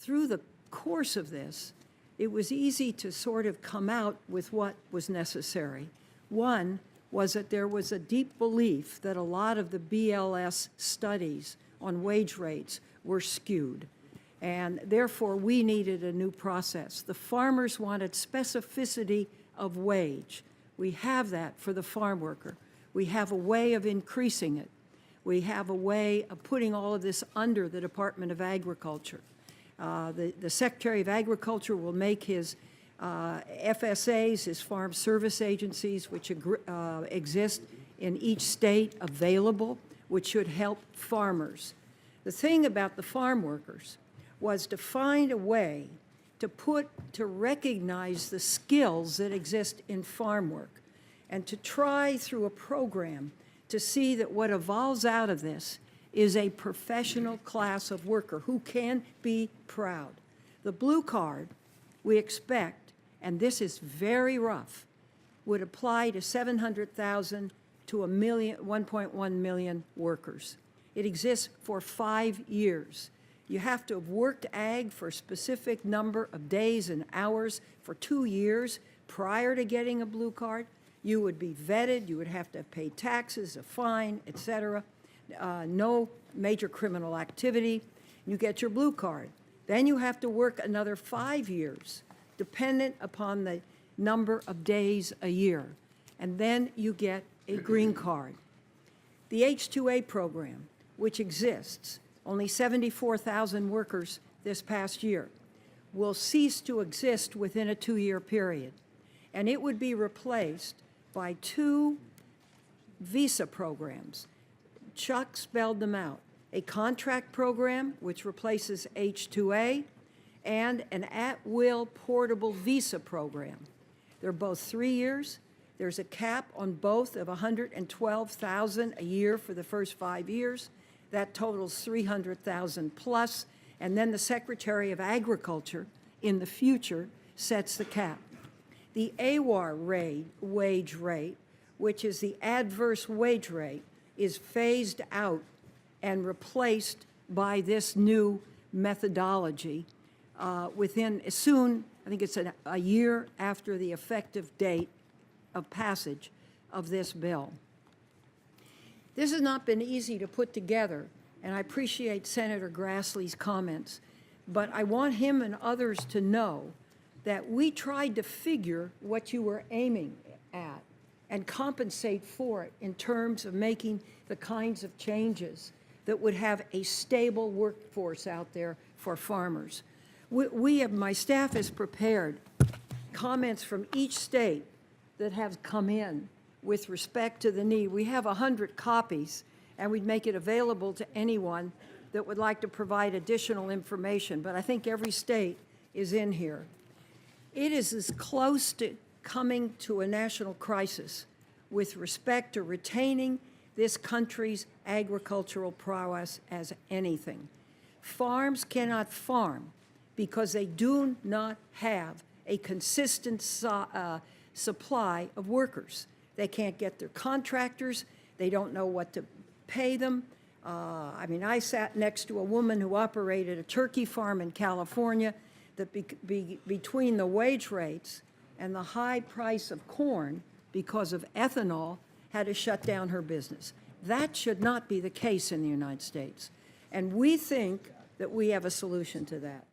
through the course of this, it was easy to sort of come out with what was necessary. One was that there was a deep belief that a lot of the BLS studies on wage rates were skewed, and therefore we needed a new process. The farmers wanted specificity of wage. We have that for the farm worker. We have a way of increasing it. We have a way of putting all of this under the Department of Agriculture. The Secretary of Agriculture will make his FSAs, his farm service agencies, which exist in each state, available, which should help farmers. The thing about the farm workers was to find a way to recognize the skills that exist in farm work and to try through a program to see that what evolves out of this is a professional class of worker who can be proud. The blue card, we expect, and this is very rough, would apply to 700,000 to 1.1 million workers. It exists for 5 years. You have to have worked ag for a specific number of days and hours for 2 years prior to getting a blue card. You would be vetted, you would have to pay taxes, a fine, et cetera. No major criminal activity. You get your blue card. Then you have to work another 5 years, dependent upon the number of days a year. And then you get a green card. The H-2A program, which exists, only 74,000 workers this past year, will cease to exist within a 2-year period. And it would be replaced by 2 visa programs. Chuck spelled them out. A contract program, which replaces H-2A, and an at-will portable visa program. They're both 3 years. There's a cap on both of $112,000 a year for the first 5 years. That totals $300,000 plus, and then the Secretary of Agriculture in the future sets the cap. The AWAR wage rate, which is the adverse wage rate, is phased out and replaced by this new methodology within soon, I think it's a year after the effective date of passage of this bill. This has not been easy to put together, and I appreciate Senator Grassley's comments, but I want him and others to know that we tried to figure what you were aiming at and compensate for it in terms of making the kinds of changes that would have a stable workforce out there for farmers. My staff has prepared comments from each state that have come in with respect to the need. We have 100 copies, and we'd make it available to anyone that would like to provide additional information, but I think every state is in here. It is as close to coming to a national crisis with respect to retaining this country's agricultural prowess as anything. Farms cannot farm because they do not have a consistent supply of workers. They can't get their contractors. They don't know what to pay them. I mean, I sat next to a woman who operated a turkey farm in California that between the wage rates and the high price of corn because of ethanol had to shut down her business. That should not be the case in the United States. And we think that we have a solution to that.